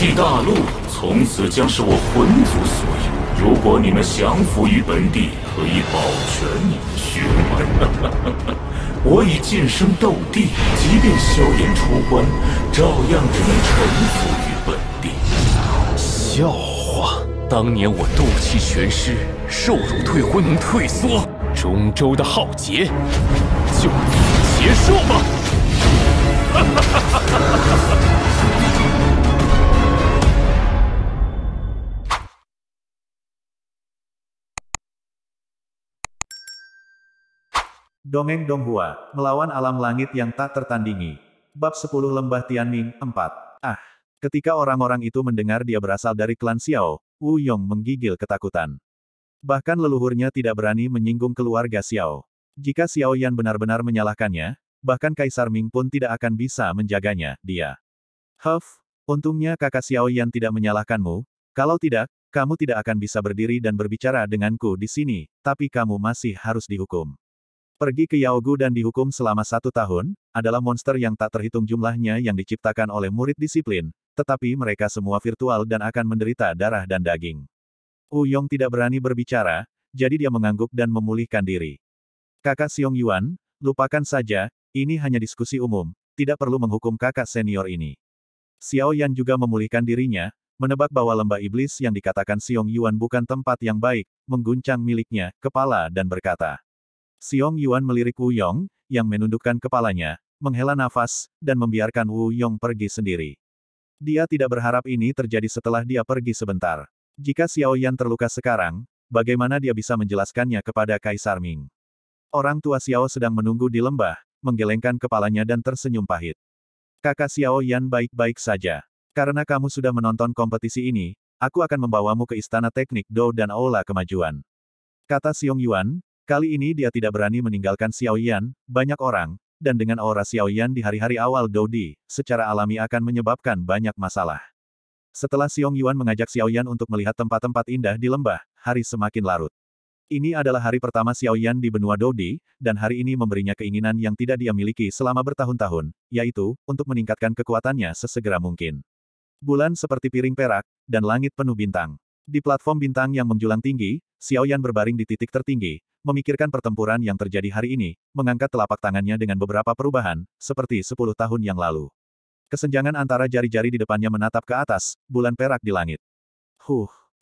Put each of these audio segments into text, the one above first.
系大陆从此将是我魂族所有。如果你们降服于本地，可以保全你们血脉。我已晋升斗帝，即便萧炎出关，照样只能臣服于本地。笑话！当年我斗气全失，受辱退婚能退缩，中州的浩劫就此结束吧！Dongeng Donghua, melawan alam langit yang tak tertandingi. Bab 10 Lembah Tianming, 4. Ketika orang-orang itu mendengar dia berasal dari klan Xiao, Wu Yong menggigil ketakutan. Bahkan leluhurnya tidak berani menyinggung keluarga Xiao. Jika Xiao Yan benar-benar menyalahkannya, bahkan Kaisar Ming pun tidak akan bisa menjaganya, dia. Untungnya kakak Xiao Yan tidak menyalahkanmu, kalau tidak, kamu tidak akan bisa berdiri dan berbicara denganku di sini, tapi kamu masih harus dihukum. Pergi ke Yaogu dan dihukum selama 1 tahun, adalah monster yang tak terhitung jumlahnya yang diciptakan oleh murid disiplin, tetapi mereka semua virtual dan akan menderita darah dan daging. Wu Yong tidak berani berbicara, jadi dia mengangguk dan memulihkan diri. Kakak Xiong Yuan, lupakan saja, ini hanya diskusi umum, tidak perlu menghukum kakak senior ini. Xiao Yan juga memulihkan dirinya, menebak bahwa lembah iblis yang dikatakan Xiong Yuan bukan tempat yang baik, mengguncang miliknya, kepala dan berkata. Xiong Yuan melirik Wu Yong, yang menundukkan kepalanya, menghela nafas, dan membiarkan Wu Yong pergi sendiri. Dia tidak berharap ini terjadi setelah dia pergi sebentar. Jika Xiao Yan terluka sekarang, bagaimana dia bisa menjelaskannya kepada Kaisar Ming? Orang tua Xiao sedang menunggu di lembah, menggelengkan kepalanya dan tersenyum pahit. Kakak Xiao Yan baik-baik saja. Karena kamu sudah menonton kompetisi ini, aku akan membawamu ke Istana Teknik Do dan Aula Kemajuan. Kata Xiong Yuan. Kali ini dia tidak berani meninggalkan Xiao Yan, banyak orang, dan dengan aura Xiao Yan di hari-hari awal Dodi, secara alami akan menyebabkan banyak masalah. Setelah Xiong Yuan mengajak Xiao Yan untuk melihat tempat-tempat indah di lembah, hari semakin larut. Ini adalah hari pertama Xiao Yan di benua Dodi, dan hari ini memberinya keinginan yang tidak dia miliki selama bertahun-tahun, yaitu, untuk meningkatkan kekuatannya sesegera mungkin. Bulan seperti piring perak, dan langit penuh bintang. Di platform bintang yang menjulang tinggi, Xiao Yan berbaring di titik tertinggi, memikirkan pertempuran yang terjadi hari ini, mengangkat telapak tangannya dengan beberapa perubahan, seperti 10 tahun yang lalu. Kesenjangan antara jari-jari di depannya menatap ke atas, bulan perak di langit.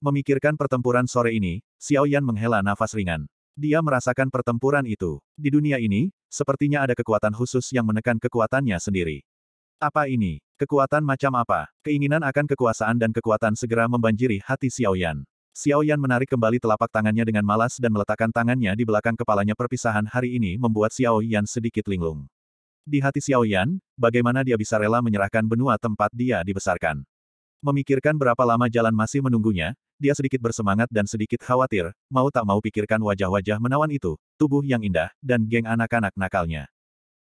Memikirkan pertempuran sore ini, Xiao Yan menghela nafas ringan. Dia merasakan pertempuran itu. Di dunia ini, sepertinya ada kekuatan khusus yang menekan kekuatannya sendiri. Apa ini? Kekuatan macam apa? Keinginan akan kekuasaan dan kekuatan segera membanjiri hati Xiao Yan. Xiao Yan menarik kembali telapak tangannya dengan malas dan meletakkan tangannya di belakang kepalanya. Perpisahan hari ini membuat Xiao Yan sedikit linglung. Di hati Xiao Yan, bagaimana dia bisa rela menyerahkan benua tempat dia dibesarkan. Memikirkan berapa lama jalan masih menunggunya, dia sedikit bersemangat dan sedikit khawatir, mau tak mau pikirkan wajah-wajah menawan itu, tubuh yang indah, dan geng anak-anak nakalnya.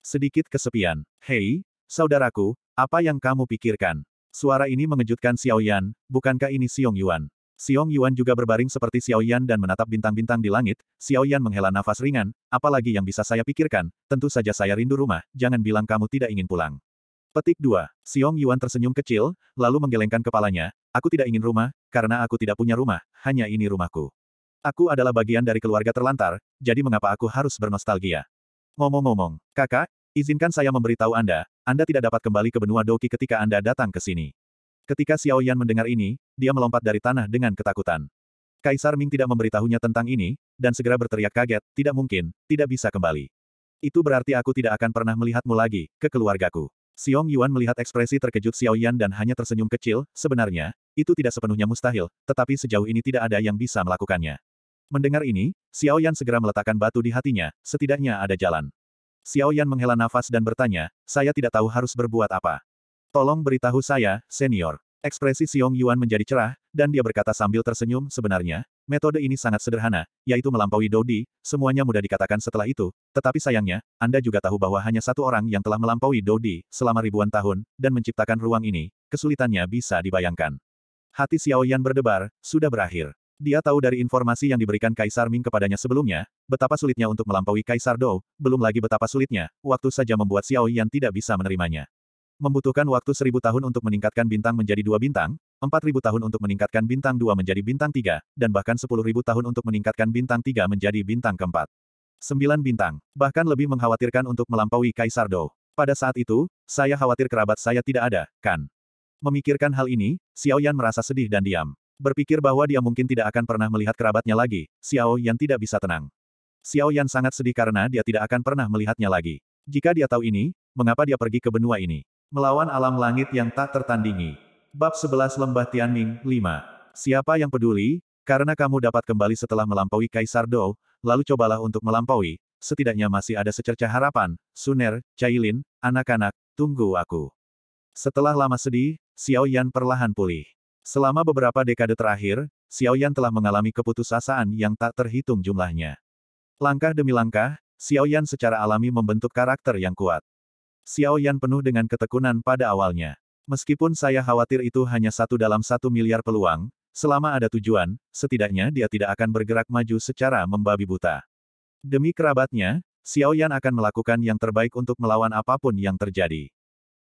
Sedikit kesepian. Hei, saudaraku, apa yang kamu pikirkan? Suara ini mengejutkan Xiao Yan, bukankah ini Xiong Yuan? Xiong Yuan juga berbaring seperti Xiao Yan dan menatap bintang-bintang di langit. Xiao Yan menghela nafas ringan, apalagi yang bisa saya pikirkan, tentu saja saya rindu rumah, jangan bilang kamu tidak ingin pulang. Petik 2. Xiong Yuan tersenyum kecil, lalu menggelengkan kepalanya, aku tidak ingin rumah, karena aku tidak punya rumah, hanya ini rumahku. Aku adalah bagian dari keluarga terlantar, jadi mengapa aku harus bernostalgia? Ngomong-ngomong, kakak, izinkan saya memberitahu Anda tidak dapat kembali ke benua Doki ketika Anda datang ke sini. Ketika Xiao Yan mendengar ini, dia melompat dari tanah dengan ketakutan. Kaisar Ming tidak memberitahunya tentang ini, dan segera berteriak kaget, tidak mungkin, tidak bisa kembali. Itu berarti aku tidak akan pernah melihatmu lagi, ke keluargaku. Xiong Yuan melihat ekspresi terkejut Xiao Yan dan hanya tersenyum kecil, sebenarnya, itu tidak sepenuhnya mustahil, tetapi sejauh ini tidak ada yang bisa melakukannya. Mendengar ini, Xiao Yan segera meletakkan batu di hatinya, setidaknya ada jalan. Xiao Yan menghela nafas dan bertanya, saya tidak tahu harus berbuat apa. Tolong beritahu saya, senior. Ekspresi Xiong Yuan menjadi cerah, dan dia berkata sambil tersenyum, sebenarnya, metode ini sangat sederhana, yaitu melampaui Dodi, semuanya mudah dikatakan setelah itu, tetapi sayangnya, Anda juga tahu bahwa hanya satu orang yang telah melampaui Dodi, selama ribuan tahun, dan menciptakan ruang ini, kesulitannya bisa dibayangkan. Hati Xiao Yan berdebar, sudah berakhir. Dia tahu dari informasi yang diberikan Kaisar Ming kepadanya sebelumnya, betapa sulitnya untuk melampaui Kaisar Dou, belum lagi betapa sulitnya, waktu saja membuat Xiao Yan tidak bisa menerimanya. Membutuhkan waktu 1000 tahun untuk meningkatkan bintang menjadi 2 bintang, 4.000 tahun untuk meningkatkan bintang 2 menjadi bintang 3, dan bahkan 10.000 tahun untuk meningkatkan bintang 3 menjadi bintang keempat. 9 bintang, bahkan lebih mengkhawatirkan untuk melampaui Kaisar Dou. Pada saat itu, saya khawatir kerabat saya tidak ada, kan? Memikirkan hal ini, Xiao Yan merasa sedih dan diam. Berpikir bahwa dia mungkin tidak akan pernah melihat kerabatnya lagi, Xiao Yan tidak bisa tenang. Xiao Yan sangat sedih karena dia tidak akan pernah melihatnya lagi. Jika dia tahu ini, mengapa dia pergi ke benua ini? Melawan alam langit yang tak tertandingi. Bab 11 Lembah Tianming, 5. Siapa yang peduli, karena kamu dapat kembali setelah melampaui Kaisar Dou, lalu cobalah untuk melampaui, setidaknya masih ada secercah harapan, Suner, Cailin, anak-anak, tunggu aku. Setelah lama sedih, Xiao Yan perlahan pulih. Selama beberapa dekade terakhir, Xiao Yan telah mengalami keputusasaan yang tak terhitung jumlahnya. Langkah demi langkah, Xiao Yan secara alami membentuk karakter yang kuat. Xiao Yan penuh dengan ketekunan pada awalnya. Meskipun saya khawatir itu hanya 1 dalam 1 miliar peluang, selama ada tujuan, setidaknya dia tidak akan bergerak maju secara membabi buta. Demi kerabatnya, Xiao Yan akan melakukan yang terbaik untuk melawan apapun yang terjadi.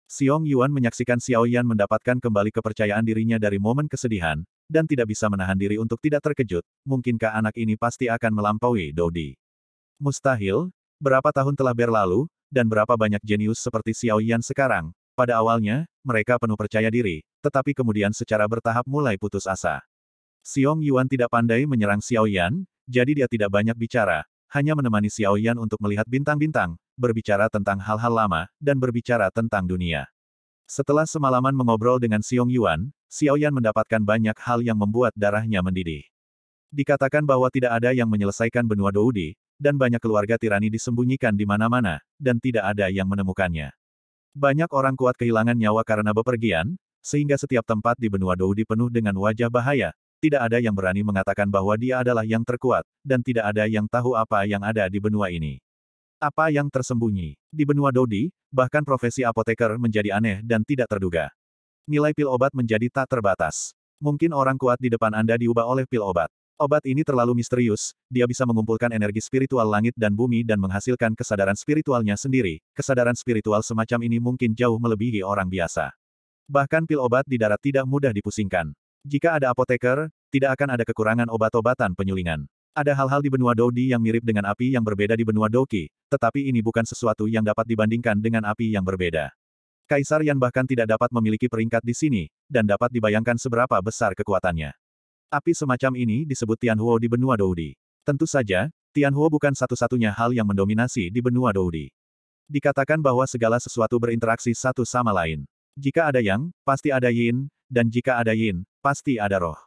Xiong Yuan menyaksikan Xiao Yan mendapatkan kembali kepercayaan dirinya dari momen kesedihan, dan tidak bisa menahan diri untuk tidak terkejut, mungkinkah anak ini pasti akan melampaui Dodi? Mustahil, berapa tahun telah berlalu, dan berapa banyak jenius seperti Xiao Yan sekarang. Pada awalnya, mereka penuh percaya diri, tetapi kemudian secara bertahap mulai putus asa. Xiong Yuan tidak pandai menyerang Xiao Yan, jadi dia tidak banyak bicara, hanya menemani Xiao Yan untuk melihat bintang-bintang, berbicara tentang hal-hal lama, dan berbicara tentang dunia. Setelah semalaman mengobrol dengan Xiong Yuan, Xiao Yan mendapatkan banyak hal yang membuat darahnya mendidih. Dikatakan bahwa tidak ada yang menyelesaikan benua Doudi, dan banyak keluarga tirani disembunyikan di mana-mana, dan tidak ada yang menemukannya. Banyak orang kuat kehilangan nyawa karena bepergian, sehingga setiap tempat di benua Doudi penuh dengan wajah bahaya. Tidak ada yang berani mengatakan bahwa dia adalah yang terkuat, dan tidak ada yang tahu apa yang ada di benua ini. Apa yang tersembunyi di benua Doudi, bahkan profesi apoteker menjadi aneh dan tidak terduga. Nilai pil obat menjadi tak terbatas. Mungkin orang kuat di depan Anda diubah oleh pil obat. Obat ini terlalu misterius, dia bisa mengumpulkan energi spiritual langit dan bumi dan menghasilkan kesadaran spiritualnya sendiri. Kesadaran spiritual semacam ini mungkin jauh melebihi orang biasa. Bahkan pil obat di darat tidak mudah dipusingkan. Jika ada apoteker, tidak akan ada kekurangan obat-obatan penyulingan. Ada hal-hal di benua Doudi yang mirip dengan api yang berbeda di benua Doqi, tetapi ini bukan sesuatu yang dapat dibandingkan dengan api yang berbeda. Kaisar Yan bahkan tidak dapat memiliki peringkat di sini, dan dapat dibayangkan seberapa besar kekuatannya. Api semacam ini disebut Tianhuo di benua Doudi. Tentu saja, Tianhuo bukan satu-satunya hal yang mendominasi di benua Doudi. Dikatakan bahwa segala sesuatu berinteraksi satu sama lain. Jika ada yang, pasti ada yin, dan jika ada yin, pasti ada roh.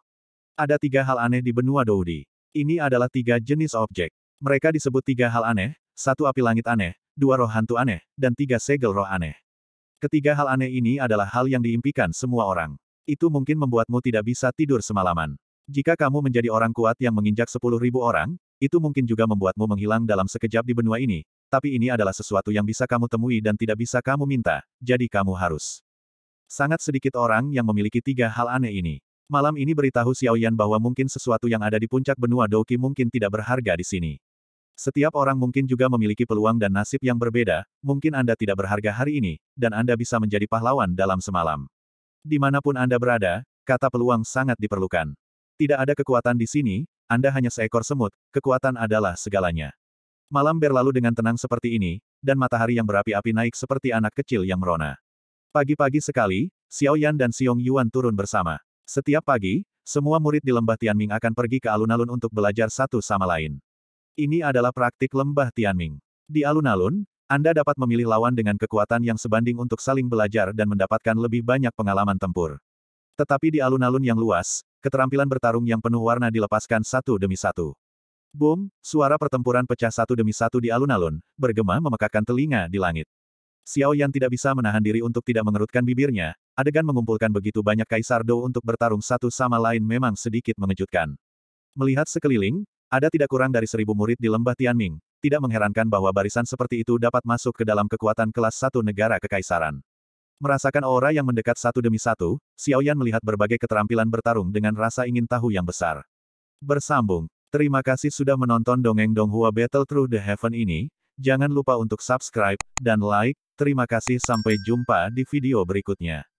Ada 3 hal aneh di benua Doudi. Ini adalah 3 jenis objek. Mereka disebut 3 hal aneh, 1 api langit aneh, 2 roh hantu aneh, dan 3 segel roh aneh. Ketiga hal aneh ini adalah hal yang diimpikan semua orang. Itu mungkin membuatmu tidak bisa tidur semalaman. Jika kamu menjadi orang kuat yang menginjak 10.000 orang, itu mungkin juga membuatmu menghilang dalam sekejap di benua ini. Tapi ini adalah sesuatu yang bisa kamu temui dan tidak bisa kamu minta, jadi kamu harus. Sangat sedikit orang yang memiliki 3 hal aneh ini. Malam ini beritahu Xiao Yan bahwa mungkin sesuatu yang ada di puncak benua Doqi mungkin tidak berharga di sini. Setiap orang mungkin juga memiliki peluang dan nasib yang berbeda, mungkin Anda tidak berharga hari ini, dan Anda bisa menjadi pahlawan dalam semalam. Dimanapun Anda berada, kata peluang sangat diperlukan. Tidak ada kekuatan di sini, Anda hanya seekor semut, kekuatan adalah segalanya. Malam berlalu dengan tenang seperti ini, dan matahari yang berapi-api naik seperti anak kecil yang merona. Pagi-pagi sekali, Xiao Yan dan Xiong Yuan turun bersama. Setiap pagi, semua murid di Lembah Tianming akan pergi ke alun-alun untuk belajar satu sama lain. Ini adalah praktik Lembah Tianming. Di alun-alun, Anda dapat memilih lawan dengan kekuatan yang sebanding untuk saling belajar dan mendapatkan lebih banyak pengalaman tempur. Tetapi di alun-alun yang luas, keterampilan bertarung yang penuh warna dilepaskan satu demi satu. Boom, suara pertempuran pecah satu demi satu di alun-alun, bergema memekakkan telinga di langit. Xiao Yan tidak bisa menahan diri untuk tidak mengerutkan bibirnya, adegan mengumpulkan begitu banyak Kaisar Dou untuk bertarung satu sama lain memang sedikit mengejutkan. Melihat sekeliling, ada tidak kurang dari 1.000 murid di Lembah Tianming, tidak mengherankan bahwa barisan seperti itu dapat masuk ke dalam kekuatan kelas 1 negara kekaisaran. Merasakan aura yang mendekat satu demi satu, Xiao Yan melihat berbagai keterampilan bertarung dengan rasa ingin tahu yang besar. Bersambung. Terima kasih sudah menonton dongeng Donghua Battle Through the Heaven ini. Jangan lupa untuk subscribe dan like. Terima kasih, sampai jumpa di video berikutnya.